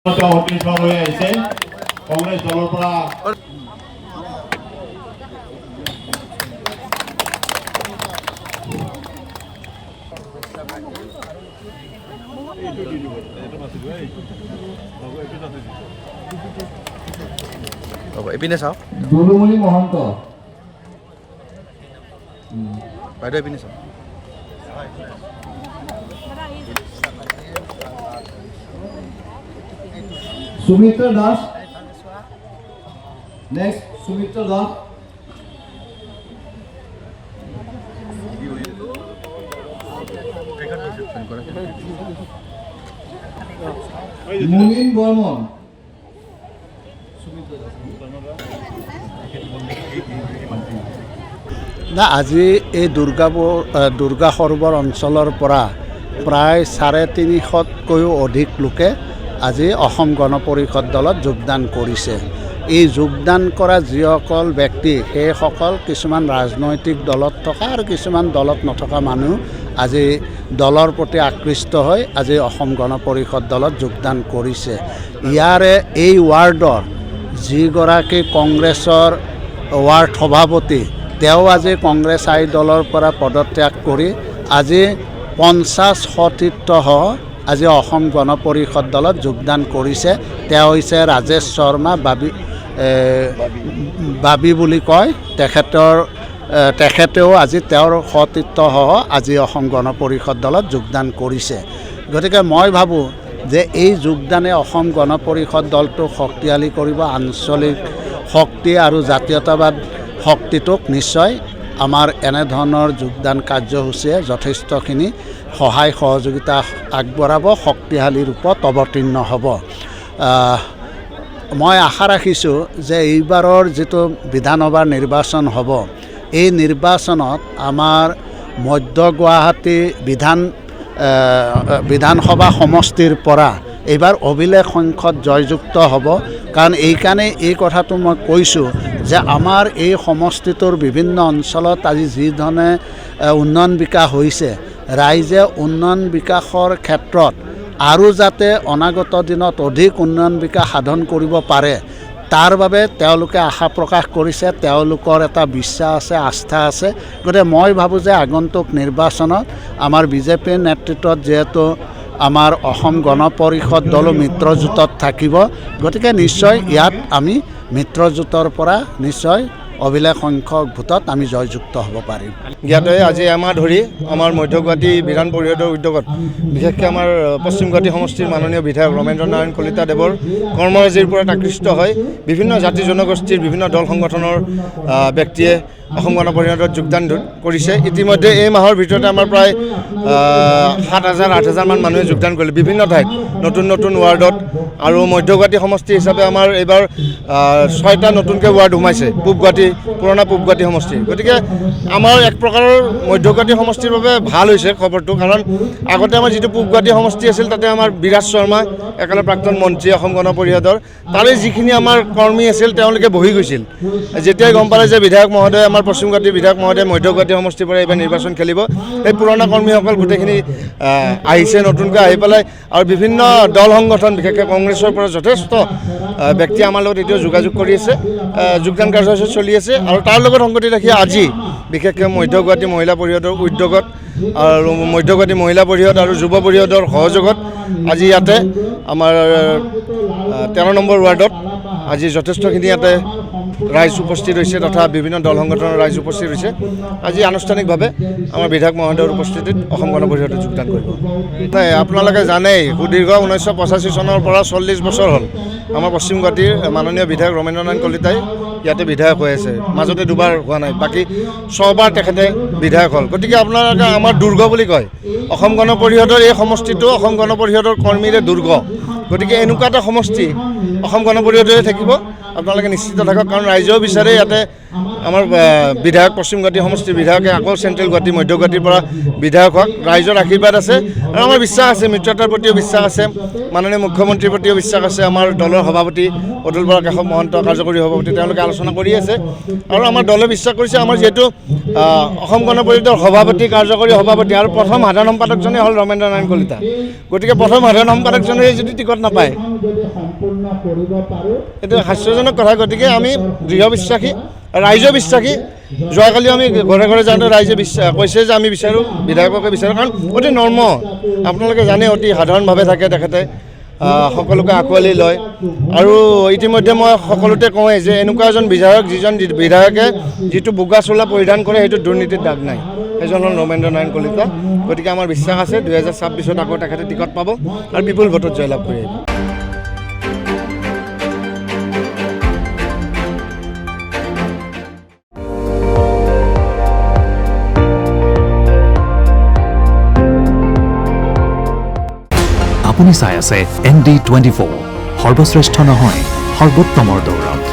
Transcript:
হৈ আহিছে কংগ্ৰেছ দলৰ পৰা এপিনে চাওক দুলুমণি মহন্ত বাইদেউ এপিনে চাওক সুমিত্ৰা দাস নেক্সট সুমিত্ৰা দাস মুনিন বৰ্মন না আজি এই দুৰ্গা সৰোবৰ অঞ্চলৰ পৰা প্ৰায় 350তকৈও অধিক লোকে আজি অসম গণ পৰিষদ দলত যোগদান কৰিছে। এই যোগদান কৰা যিসকল ব্যক্তি সেইসকল কিছুমান ৰাজনৈতিক দলত থকা আৰু কিছুমান দলত নথকা মানুহ আজি দলৰ প্ৰতি আকৃষ্ট হৈ আজি অসম গণ পৰিষদ দলত যোগদান কৰিছে। ইয়াৰে এই ৱাৰ্ডৰ যিগৰাকী কংগ্ৰেছৰ ৱাৰ্ড সভাপতি তেওঁ আজি কংগ্ৰেছ আই দলৰ পৰা পদত্যাগ কৰি আজি 50 সতীৰ্থসহ আজি অসম গণ পৰিষদ দলত যোগদান কৰিছে। তেওঁ হৈছে ৰাজেশ শৰ্মা বাবি বুলি কয়। তেখেতেও আজি তেওঁৰ সতীৰ্থসহ আজি অসম গণ পৰিষদ দলত যোগদান কৰিছে। গতিকে মই ভাবোঁ যে এই যোগদানে অসম গণ পৰিষদ দলটোক শক্তিশালী কৰিব, আঞ্চলিক শক্তি আৰু জাতীয়তাবাদ শক্তিটোক নিশ্চয় আমাৰ এনেধৰণৰ যোগদান কাৰ্যসূচীয়ে যথেষ্টখিনি সহায় সহযোগিতা আগবঢ়াব, শক্তিশালী ৰূপত অৱতীৰ্ণ হ'ব। মই আশা ৰাখিছোঁ যে এইবাৰৰ যিটো বিধানসভাৰ নিৰ্বাচন হ'ব, এই নিৰ্বাচনত আমাৰ মধ্য গুৱাহাটী বিধানসভা সমষ্টিৰ পৰা এইবাৰ অভিলেখ সংখ্যক জয়যুক্ত হ'ব। কাৰণ এইকাৰণে এই কথাটো মই কৈছোঁ যে আমাৰ এই সমষ্টিটোৰ বিভিন্ন অঞ্চলত আজি যিধৰণে উন্নয়ন বিকাশ হৈছে, ৰাইজে উন্নয়ন বিকাশৰ ক্ষেত্ৰত আৰু যাতে অনাগত দিনত অধিক উন্নয়ন বিকাশ সাধন কৰিব পাৰে তাৰ বাবে তেওঁলোকে আশা প্ৰকাশ কৰিছে, তেওঁলোকৰ এটা বিশ্বাস আছে, আস্থা আছে। গতিকে মই ভাবোঁ যে আগন্তুক নিৰ্বাচনত আমাৰ বিজেপিৰ নেতৃত্বত যিহেতু আমাৰ অসম গণ পৰিষদ দলো মিত্ৰজোঁটত থাকিব, গতিকে নিশ্চয় ইয়াত আমি মিত্ৰজোঁটৰ পৰা নিশ্চয় অভিলেখ সংখ্যক ভোটত আমি জয়যুক্ত হ'ব পাৰিম। জ্ঞাতই আজি এমাহ ধৰি আমাৰ মধ্য গুৱাহাটী বিধান পৰিষদৰ উদ্যোগত বিশেষকৈ আমাৰ পশ্চিম গুৱাহাটী সমষ্টিৰ মাননীয় বিধায়ক ৰমেন্দ্ৰ নাৰায়ণ কলিতা দেৱৰ কৰ্মৰাজিৰ পৰা আকৃষ্ট হৈ বিভিন্ন জাতি জনগোষ্ঠীৰ বিভিন্ন দল সংগঠনৰ ব্যক্তিয়ে অসম গণ পৰিষদত যোগদান কৰিছে। ইতিমধ্যে এই মাহৰ ভিতৰতে আমাৰ প্ৰায় 7,000-8,000 মান মানুহে যোগদান কৰিলে বিভিন্ন ঠাইত, নতুন নতুন ৱাৰ্ডত। আৰু মধ্য গুৱাহাটী সমষ্টি হিচাপে আমাৰ এইবাৰ 6টা নতুনকৈ ৱাৰ্ড সোমাইছে পুৰণা পূব গুৱাহাটী সমষ্টি। গতিকে আমাৰ এক প্ৰকাৰৰ মধ্য গুৱাহাটী সমষ্টিৰ বাবে ভাল হৈছে খবৰটো, কাৰণ আগতে আমাৰ যিটো পূব গুৱাহাটী সমষ্টি আছিল তাতে আমাৰ বিৰাজ শৰ্মা একেলগে প্ৰাক্তন মন্ত্ৰী অসম গণ পৰিষদৰ, তাৰে যিখিনি আমাৰ কৰ্মী আছিল তেওঁলোকে বহি গৈছিল। যেতিয়াই গম পালে যে বিধায়ক মহোদয় আমাৰ পশ্চিম গুৱাহাটীৰ বিধায়ক মহোদয় মধ্য গুৱাহাটী সমষ্টিৰ পৰা এইবাৰ নিৰ্বাচন খেলিব, সেই পুৰণা কৰ্মীসকল গোটেইখিনি আহিছে নতুনকৈ আহি পেলাই। আৰু বিভিন্ন দল সংগঠন বিশেষকৈ কংগ্ৰেছৰ পৰা যথেষ্ট ব্যক্তি আমাৰ লগত এতিয়াও যোগাযোগ কৰি আছে, যোগদান কাৰ্যসূচী চলি আছে। আৰু তাৰ লগত সংগতি ৰাখি আজি বিশেষকৈ মধ্য গুৱাহাটী মহিলা পৰিষদৰ উদ্যোগত আৰু মধ্য গুৱাহাটী মহিলা পৰিষদ আৰু যুৱ পৰিষদৰ সহযোগত আজি ইয়াতে আমাৰ 13 নম্বৰ ৱাৰ্ডত আজি যথেষ্টখিনি ইয়াতে ৰাইজ উপস্থিত হৈছে তথা বিভিন্ন দল সংগঠনৰ ৰাইজ উপস্থিত হৈছে। আজি আনুষ্ঠানিকভাৱে আমাৰ বিধায়ক মহোদয়ৰ উপস্থিতিত অসম গণ পৰিষদত যোগদান কৰিব। নাই, আপোনালোকে জানেই সুদীৰ্ঘ 1985 চনৰ পৰা 40 বছৰ হ'ল আমাৰ পশ্চিম গুৱাহাটীৰ মাননীয় বিধায়ক ৰমেন্দ্ৰ নাৰায়ণ কলিতাই ইয়াতে বিধায়ক হৈ আছে। মাজতে দুবাৰ হোৱা নাই, বাকী 6 বাৰ তেখেতে বিধায়ক হ'ল। গতিকে আপোনালোকে আমাৰ দুৰ্গ বুলি কয়, অসম গণ পৰিষদৰ এই সমষ্টিটো অসম গণ পৰিষদৰ কৰ্মীৰে দুৰ্গ। গতিকে এনেকুৱা এটা সমষ্টি অসম গণ পৰিষদৰে থাকিব, আপোনালোকে নিশ্চিত থাকক। কাৰণ ৰাইজেও বিচাৰে ইয়াতে আমাৰ বিধায়ক পশ্চিম গুৱাহাটী সমষ্টিৰ বিধায়কে আকৌ চেণ্ট্ৰেল গুৱাহাটী মধ্য গুৱাহাটীৰ পৰা বিধায়ক হওক ৰাইজৰ আশীৰ্বাদ আছে আৰু আমাৰ বিশ্বাস আছে মিত্ৰতাৰ প্ৰতিও বিশ্বাস আছে মাননীয় মুখ্যমন্ত্ৰীৰ প্ৰতিও বিশ্বাস আছে আমাৰ দলৰ সভাপতি অতুল বৰা কেশৱ মহন্ত কাৰ্যকৰী সভাপতি তেওঁলোকে আলোচনা কৰি আছে আৰু আমাৰ দলে বিশ্বাস কৰিছে আমাৰ যিহেতু অসম গণ পৰিষদৰ সভাপতি কাৰ্যকৰী সভাপতি আৰু প্ৰথম সাধাৰণ সম্পাদকজনেই হ'ল ৰমেন্দ্ৰ নাৰায়ণ কলিতা গতিকে প্ৰথম সাধাৰণ সম্পাদকজনে যদি টিকট নাপায় এইটো হাস্যজনক কথা গতিকে আমি দৃঢ় বিশ্বাসী ৰাইজৰ বিশ্বাসী যোৱাকালি আমি ঘৰে ঘৰে যাওঁতে ৰাইজে কৈছে যে আমি বিচাৰোঁ বিধায়ককে বিচাৰোঁ কাৰণ অতি নৰ্ম আপোনালোকে জানে অতি সাধাৰণভাৱে থাকে তেখেতে সকলোকে আঁকোৱালি লয় আৰু ইতিমধ্যে মই সকলোতে কওঁৱেই যে এনেকুৱা এজন বিধায়ক যিজন বিধায়কে যিটো বগা চোলা পৰিধান কৰে সেইটো দুৰ্নীতিৰ দাগ নাই সেইজন হ'ল ৰমেন্দ্ৰ নাৰায়ণ কলিতা গতিকে আমাৰ বিশ্বাস আছে 2026 আকৌ তেখেতে টিকট পাব আৰু বিপুল ভোটত জয়লাভ কৰি আহিব আপুনি চাই আছে ND24 সৰ্বশ্ৰেষ্ঠ নহয় সৰ্বোত্তমৰ দৌৰত